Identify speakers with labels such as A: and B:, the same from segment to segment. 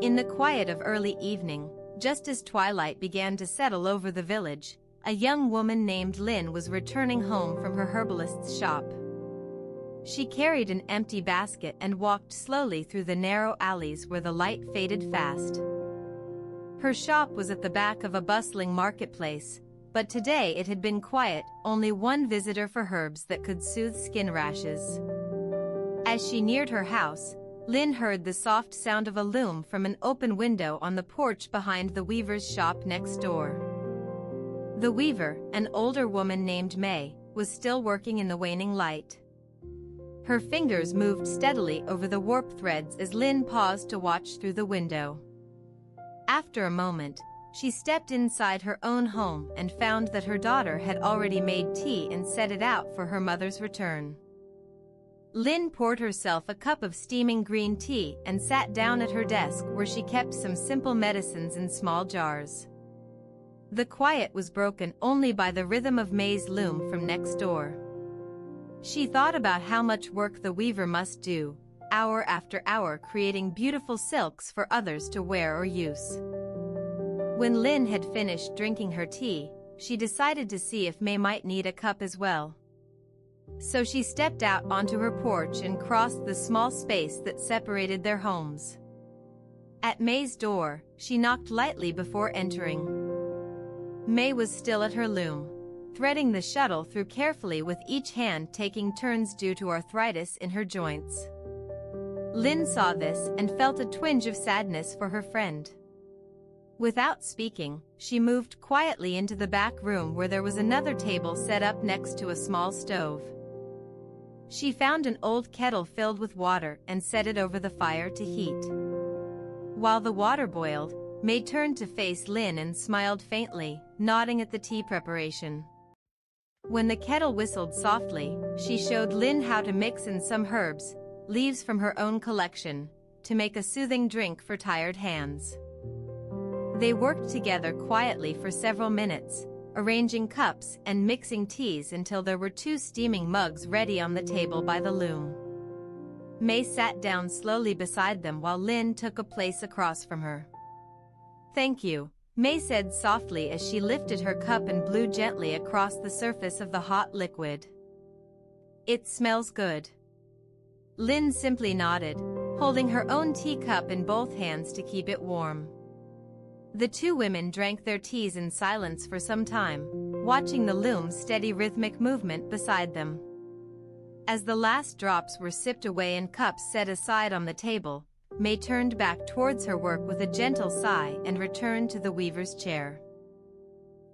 A: In the quiet of early evening, just as twilight began to settle over the village, a young woman named Lynn was returning home from her herbalist's shop. She carried an empty basket and walked slowly through the narrow alleys where the light faded fast. Her shop was at the back of a bustling marketplace, but today it had been quiet, only one visitor for herbs that could soothe skin rashes. As she neared her house, Lynn heard the soft sound of a loom from an open window on the porch behind the weaver's shop next door. The weaver, an older woman named May, was still working in the waning light. Her fingers moved steadily over the warp threads as Lynn paused to watch through the window. After a moment, she stepped inside her own home and found that her daughter had already made tea and set it out for her mother's return. Lynn poured herself a cup of steaming green tea and sat down at her desk where she kept some simple medicines in small jars. The quiet was broken only by the rhythm of May's loom from next door. She thought about how much work the weaver must do, hour after hour creating beautiful silks for others to wear or use. When Lynn had finished drinking her tea, she decided to see if May might need a cup as well. So she stepped out onto her porch and crossed the small space that separated their homes. At May's door, she knocked lightly before entering. May was still at her loom, threading the shuttle through carefully with each hand taking turns due to arthritis in her joints. Lynn saw this and felt a twinge of sadness for her friend. Without speaking, she moved quietly into the back room where there was another table set up next to a small stove. She found an old kettle filled with water and set it over the fire to heat. While the water boiled, May turned to face Lynn and smiled faintly, nodding at the tea preparation. When the kettle whistled softly, she showed Lynn how to mix in some herbs, leaves from her own collection, to make a soothing drink for tired hands. They worked together quietly for several minutes, arranging cups and mixing teas until there were 2 steaming mugs ready on the table by the loom. May sat down slowly beside them while Lynn took a place across from her. "Thank you," May said softly as she lifted her cup and blew gently across the surface of the hot liquid. "It smells good." Lynn simply nodded, holding her own teacup in both hands to keep it warm. The 2 women drank their teas in silence for some time, watching the loom's steady rhythmic movement beside them. As the last drops were sipped away and cups set aside on the table, May turned back towards her work with a gentle sigh and returned to the weaver's chair.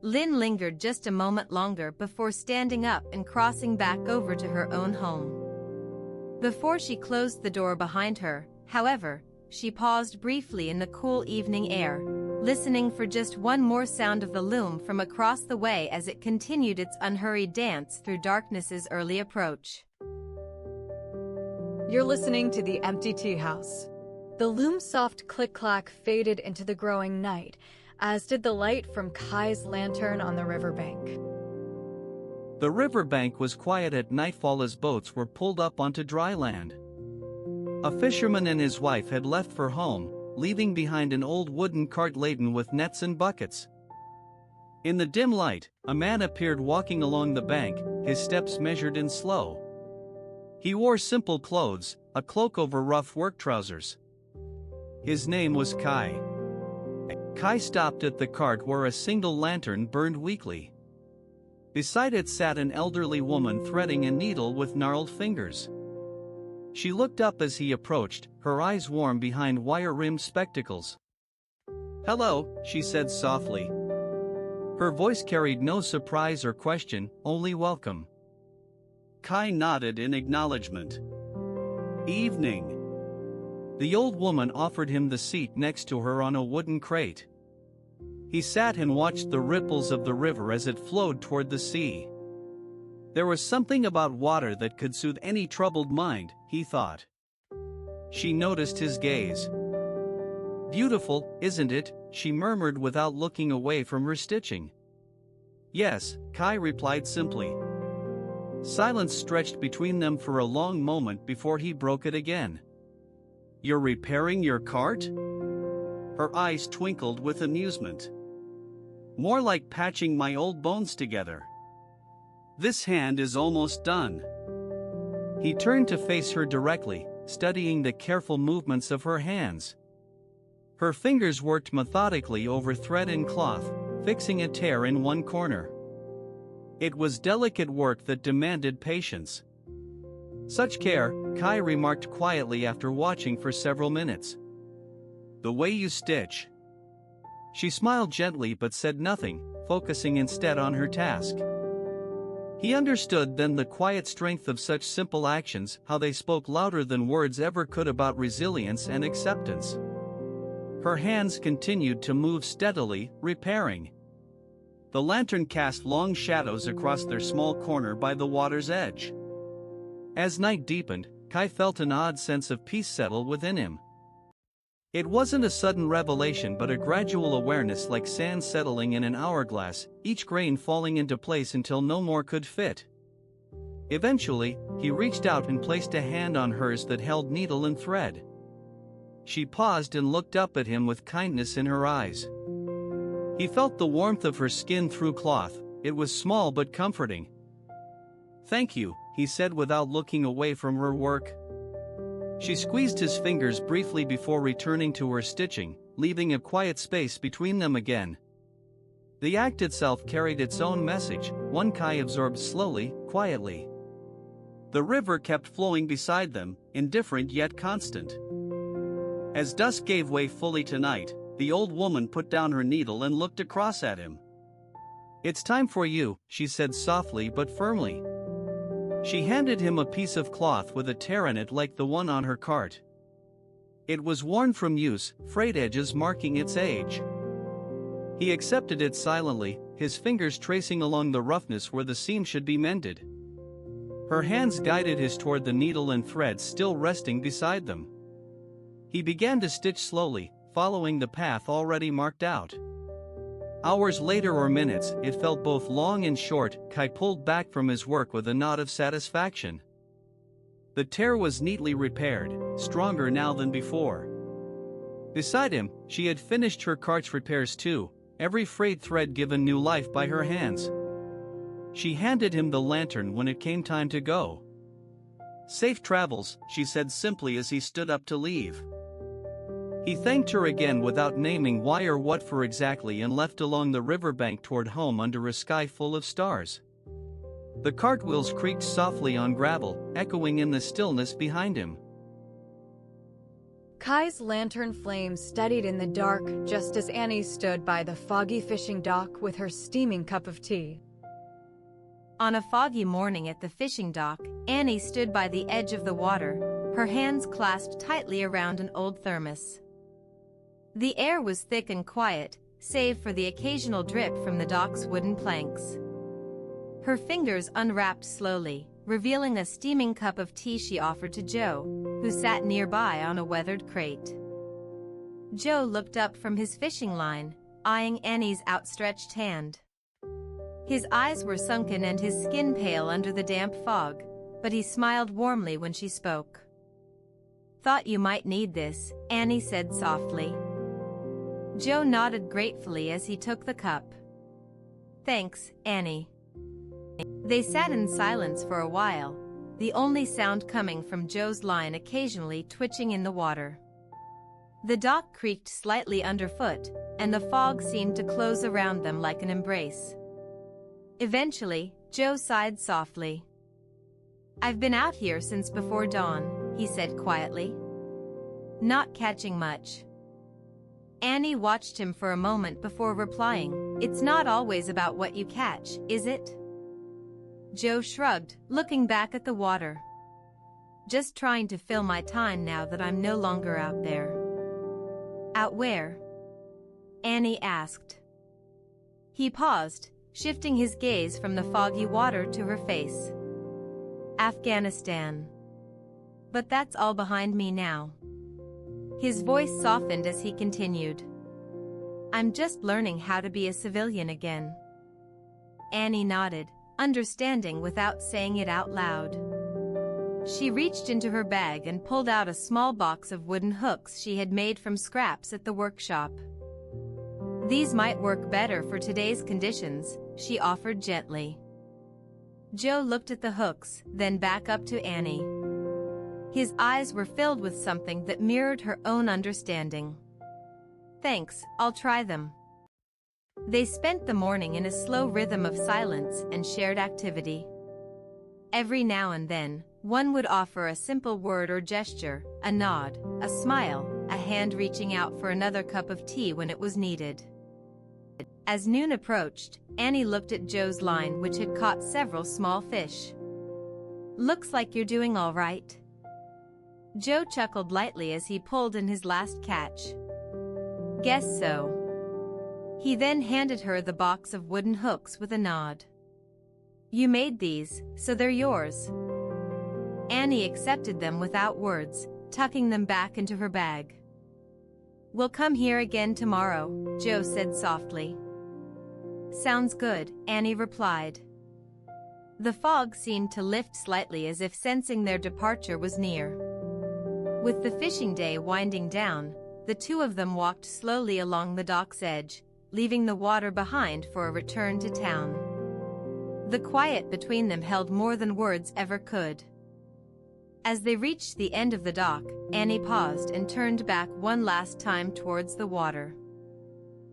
A: Lynn lingered just a moment longer before standing up and crossing back over to her own home. Before she closed the door behind her, however, she paused briefly in the cool evening air, listening for just one more sound of the loom from across the way as it continued its unhurried dance through darkness's early approach.
B: You're listening to the Empty Teahouse. The loom's soft click-clack faded into the growing night, as did the light from Kai's lantern on the riverbank.
C: The riverbank was quiet at nightfall as boats were pulled up onto dry land. A fisherman and his wife had left for home, leaving behind an old wooden cart laden with nets and buckets. In the dim light, a man appeared walking along the bank, his steps measured and slow. He wore simple clothes, a cloak over rough work trousers. His name was Kai. Kai stopped at the cart where a single lantern burned weakly. Beside it sat an elderly woman threading a needle with gnarled fingers. She looked up as he approached, her eyes warm behind wire-rimmed spectacles. "Hello," she said softly. Her voice carried no surprise or question, only welcome. Kai nodded in acknowledgement. "Evening." The old woman offered him the seat next to her on a wooden crate. He sat and watched the ripples of the river as it flowed toward the sea. There was something about water that could soothe any troubled mind, he thought. She noticed his gaze. "Beautiful, isn't it?" she murmured without looking away from her stitching. "Yes," Kai replied simply. Silence stretched between them for a long moment before he broke it again. "You're repairing your cart?" Her eyes twinkled with amusement. More like patching my old bones together. This hand is almost done. He turned to face her directly, studying the careful movements of her hands. Her fingers worked methodically over thread and cloth, fixing a tear in one corner. It was delicate work that demanded patience. Such care, Kai remarked quietly after watching for several minutes. The way you stitch. She smiled gently but said nothing, focusing instead on her task. He understood then the quiet strength of such simple actions, how they spoke louder than words ever could about resilience and acceptance. Her hands continued to move steadily, repairing. The lantern cast long shadows across their small corner by the water's edge. As night deepened, Kai felt an odd sense of peace settle within him. It wasn't a sudden revelation but a gradual awareness, like sand settling in an hourglass, each grain falling into place until no more could fit. Eventually, he reached out and placed a hand on hers that held needle and thread. She paused and looked up at him with kindness in her eyes. He felt the warmth of her skin through cloth. It was small but comforting. "Thank you," he said without looking away from her work. She squeezed his fingers briefly before returning to her stitching, leaving a quiet space between them again. The act itself carried its own message, one Kai absorbed slowly, quietly. The river kept flowing beside them, indifferent yet constant. As dusk gave way fully to night, the old woman put down her needle and looked across at him. "It's time for you," she said softly but firmly. She handed him a piece of cloth with a tear in it like the one on her cart. It was worn from use, frayed edges marking its age. He accepted it silently, his fingers tracing along the roughness where the seam should be mended. Her hands guided his toward the needle and thread still resting beside them. He began to stitch slowly, following the path already marked out. Hours later or minutes, it felt both long and short. Kai pulled back from his work with a nod of satisfaction. The tear was neatly repaired, stronger now than before. Beside him, she had finished her cart's repairs too, every frayed thread given new life by her hands. She handed him the lantern when it came time to go. "Safe travels," she said simply as he stood up to leave. He thanked her again without naming why or what for exactly and left along the riverbank toward home under a sky full of stars. The cartwheels creaked softly on gravel, echoing in the stillness behind him.
B: Kai's lantern flame steadied in the dark just as Annie stood by the foggy fishing dock with her steaming cup of tea.
A: On a foggy morning at the fishing dock, Annie stood by the edge of the water, her hands clasped tightly around an old thermos. The air was thick and quiet, save for the occasional drip from the dock's wooden planks. Her fingers unwrapped slowly, revealing a steaming cup of tea she offered to Joe, who sat nearby on a weathered crate. Joe looked up from his fishing line, eyeing Annie's outstretched hand. His eyes were sunken and his skin pale under the damp fog, but he smiled warmly when she spoke. "Thought you might need this," Annie said softly. Joe nodded gratefully as he took the cup. "Thanks, Annie." They sat in silence for a while, the only sound coming from Joe's line occasionally twitching in the water. The dock creaked slightly underfoot, and the fog seemed to close around them like an embrace. Eventually, Joe sighed softly. "I've been out here since before dawn," he said quietly. "Not catching much." Annie watched him for a moment before replying, "It's not always about what you catch, is it?" Joe shrugged, looking back at the water. "Just trying to fill my time now that I'm no longer out there." "Out where?" Annie asked. He paused, shifting his gaze from the foggy water to her face. "Afghanistan. But that's all behind me now." His voice softened as he continued. "I'm just learning how to be a civilian again." Annie nodded, understanding without saying it out loud. She reached into her bag and pulled out a small box of wooden hooks she had made from scraps at the workshop. "These might work better for today's conditions," she offered gently. Joe looked at the hooks, then back up to Annie. His eyes were filled with something that mirrored her own understanding. "Thanks, I'll try them." They spent the morning in a slow rhythm of silence and shared activity. Every now and then, one would offer a simple word or gesture, a nod, a smile, a hand reaching out for another cup of tea when it was needed. As noon approached, Annie looked at Joe's line, which had caught several small fish. "Looks like you're doing all right." Joe chuckled lightly as he pulled in his last catch. "Guess so." He then handed her the box of wooden hooks with a nod. "You made these, so they're yours." Annie accepted them without words, tucking them back into her bag. "We'll come here again tomorrow," Joe said softly. "Sounds good," Annie replied. The fog seemed to lift slightly, as if sensing their departure was near. With the fishing day winding down, the two of them walked slowly along the dock's edge, leaving the water behind for a return to town. The quiet between them held more than words ever could. As they reached the end of the dock, Annie paused and turned back one last time towards the water.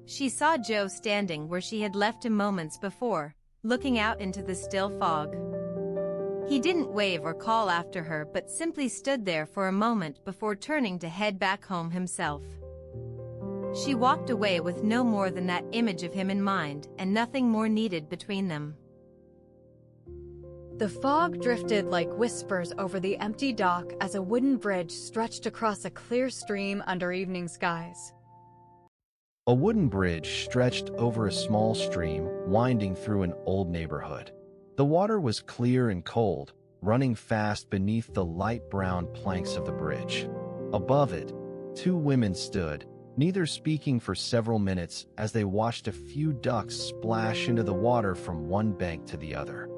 A: She saw Joe standing where she had left him moments before, looking out into the still fog. He didn't wave or call after her, but simply stood there for a moment before turning to head back home himself. She walked away with no more than that image of him in mind, and nothing more needed between them.
B: The fog drifted like whispers over the empty dock as a wooden bridge stretched across a clear stream under evening skies.
D: A wooden bridge stretched over a small stream, winding through an old neighborhood. The water was clear and cold, running fast beneath the light brown planks of the bridge. Above it, two women stood, neither speaking for several minutes as they watched a few ducks splash into the water from one bank to the other.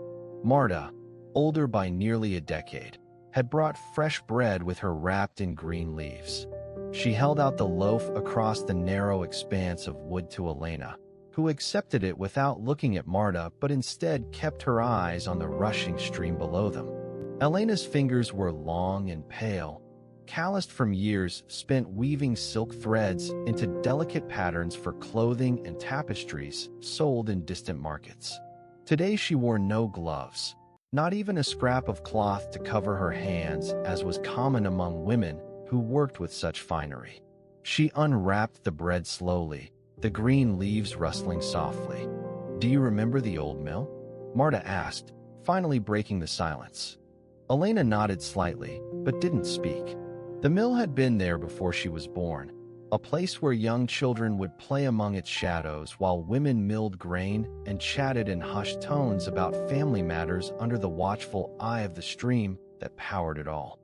D: Marta, older by nearly a decade, had brought fresh bread with her wrapped in green leaves. She held out the loaf across the narrow expanse of wood to Elena, who accepted it without looking at Marta but instead kept her eyes on the rushing stream below them. Elena's fingers were long and pale, calloused from years spent weaving silk threads into delicate patterns for clothing and tapestries sold in distant markets. Today she wore no gloves, not even a scrap of cloth to cover her hands, as was common among women who worked with such finery. She unwrapped the bread slowly, the green leaves rustling softly. "Do you remember the old mill?" Marta asked, finally breaking the silence. Elena nodded slightly, but didn't speak. The mill had been there before she was born, a place where young children would play among its shadows while women milled grain and chatted in hushed tones about family matters under the watchful eye of the stream that powered it all.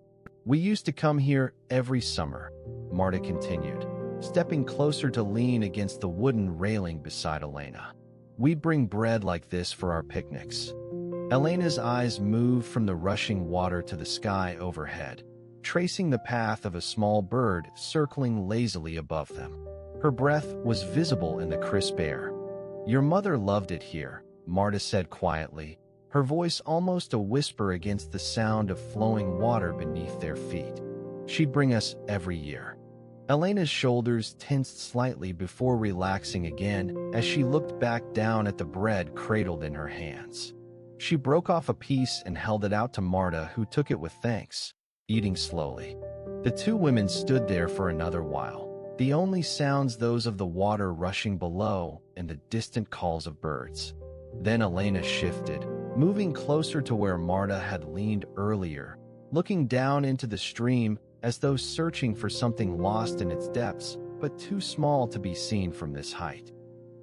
D: "We used to come here every summer," Marta continued, stepping closer to lean against the wooden railing beside Elena. "We'd bring bread like this for our picnics." Elena's eyes moved from the rushing water to the sky overhead, tracing the path of a small bird circling lazily above them. Her breath was visible in the crisp air. "Your mother loved it here," Marta said quietly, her voice almost a whisper against the sound of flowing water beneath their feet. "She'd bring us every year." Elena's shoulders tensed slightly before relaxing again as she looked back down at the bread cradled in her hands. She broke off a piece and held it out to Marta, who took it with thanks, eating slowly. The two women stood there for another while, the only sounds those of the water rushing below and the distant calls of birds. Then Elena shifted, moving closer to where Marta had leaned earlier, looking down into the stream as though searching for something lost in its depths, but too small to be seen from this height.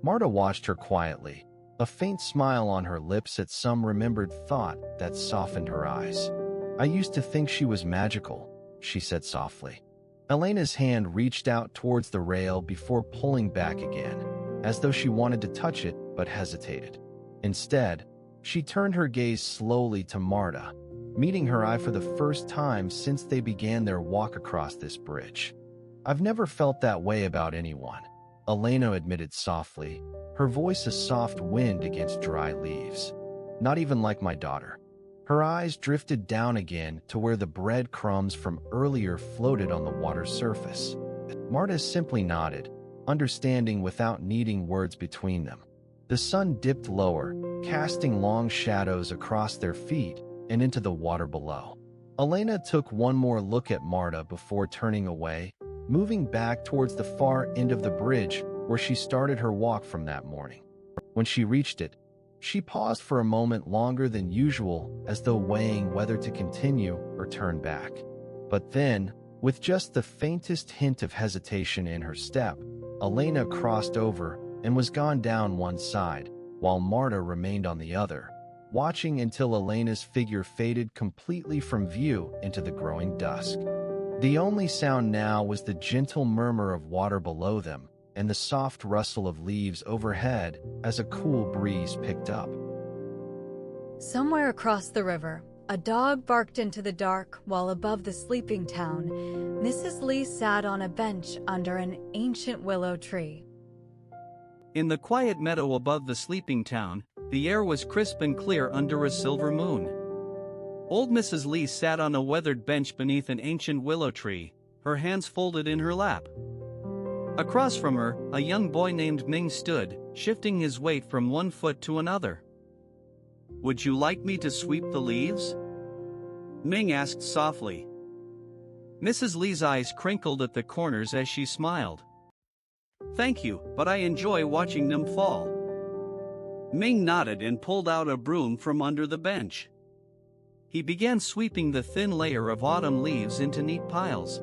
D: Marta watched her quietly, a faint smile on her lips at some remembered thought that softened her eyes. "I used to think she was magical," she said softly. Elena's hand reached out towards the rail before pulling back again, as though she wanted to touch it but hesitated. Instead, she turned her gaze slowly to Marta, meeting her eye for the first time since they began their walk across this bridge. "I've never felt that way about anyone," Elena admitted softly, her voice a soft wind against dry leaves. "Not even like my daughter." Her eyes drifted down again to where the breadcrumbs from earlier floated on the water's surface. Marta simply nodded, understanding without needing words between them. The sun dipped lower, casting long shadows across their feet and into the water below. Elena took one more look at Marta before turning away, moving back towards the far end of the bridge where she started her walk from that morning. When she reached it, she paused for a moment longer than usual, as though weighing whether to continue or turn back. But then, with just the faintest hint of hesitation in her step, Elena crossed over and was gone down one side, while Marta remained on the other, watching until Elena's figure faded completely from view into the growing dusk. The only sound now was the gentle murmur of water below them and the soft rustle of leaves overhead as a cool breeze picked up.
B: Somewhere across the river, a dog barked into the dark while above the sleeping town, Mrs. Lee sat on a bench under an ancient willow tree.
C: In the quiet meadow above the sleeping town, the air was crisp and clear under a silver moon. Old Mrs. Lee sat on a weathered bench beneath an ancient willow tree, her hands folded in her lap. Across from her, a young boy named Ming stood, shifting his weight from one foot to another. "Would you like me to sweep the leaves?" Ming asked softly. Mrs. Lee's eyes crinkled at the corners as she smiled. "Thank you, but I enjoy watching them fall." Ming nodded and pulled out a broom from under the bench. He began sweeping the thin layer of autumn leaves into neat piles.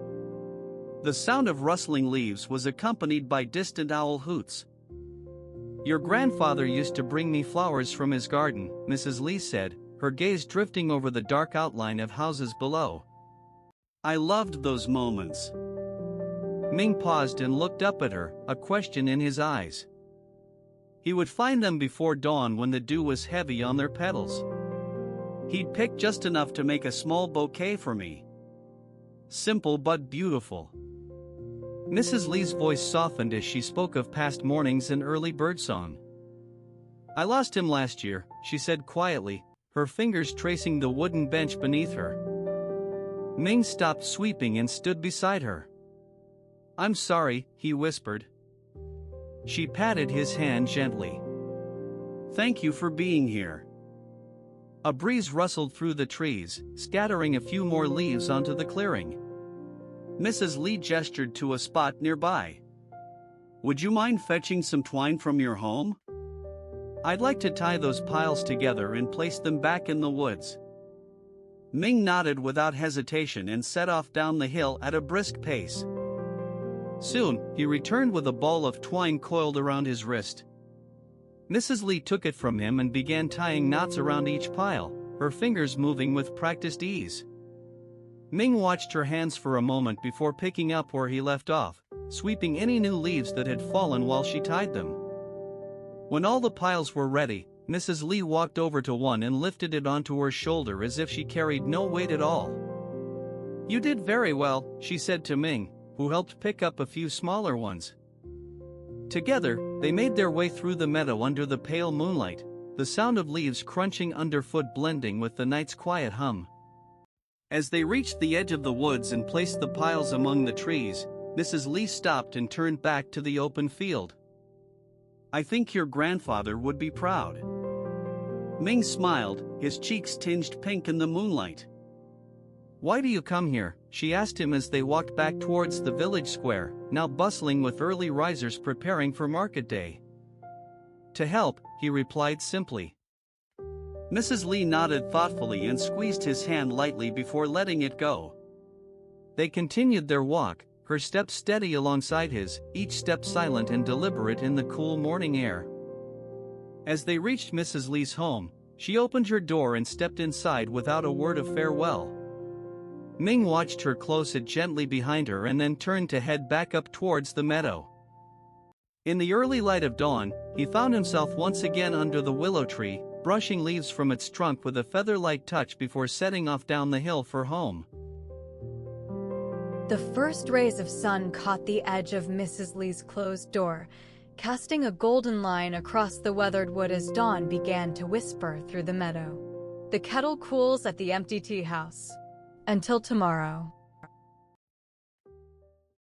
C: The sound of rustling leaves was accompanied by distant owl hoots. "Your grandfather used to bring me flowers from his garden," Mrs. Lee said, her gaze drifting over the dark outline of houses below. "I loved those moments." Ming paused and looked up at her, a question in his eyes. He would find them before dawn when the dew was heavy on their petals. He'd pick just enough to make a small bouquet for me. Simple but beautiful. Mrs. Lee's voice softened as she spoke of past mornings and early birdsong. "I lost him last year," she said quietly, her fingers tracing the wooden bench beneath her. Ming stopped sweeping and stood beside her. "I'm sorry," he whispered. She patted his hand gently. "Thank you for being here." A breeze rustled through the trees, scattering a few more leaves onto the clearing. Mrs. Lee gestured to a spot nearby. "Would you mind fetching some twine from your home? I'd like to tie those piles together and place them back in the woods." Ming nodded without hesitation and set off down the hill at a brisk pace. Soon, he returned with a ball of twine coiled around his wrist. Mrs. Lee took it from him and began tying knots around each pile, her fingers moving with practiced ease. Ming watched her hands for a moment before picking up where he left off, sweeping any new leaves that had fallen while she tied them. When all the piles were ready, Mrs. Lee walked over to one and lifted it onto her shoulder as if she carried no weight at all. "You did very well," she said to Ming, who helped pick up a few smaller ones. Together, they made their way through the meadow under the pale moonlight, the sound of leaves crunching underfoot blending with the night's quiet hum. As they reached the edge of the woods and placed the piles among the trees, Mrs. Lee stopped and turned back to the open field. "I think your grandfather would be proud." Ming smiled, his cheeks tinged pink in the moonlight. "Why do you come here?" she asked him as they walked back towards the village square, now bustling with early risers preparing for market day. "To help," he replied simply. Mrs. Lee nodded thoughtfully and squeezed his hand lightly before letting it go. They continued their walk, her steps steady alongside his, each step silent and deliberate in the cool morning air. As they reached Mrs. Lee's home, she opened her door and stepped inside without a word of farewell. Ming watched her close it gently behind her and then turned to head back up towards the meadow. In the early light of dawn, he found himself once again under the willow tree, brushing leaves from its trunk with a feather-light touch before setting off down the hill for home.
B: The first rays of sun caught the edge of Mrs. Lee's closed door, casting a golden line across the weathered wood as dawn began to whisper through the meadow. The kettle cools at the empty tea house. Until tomorrow.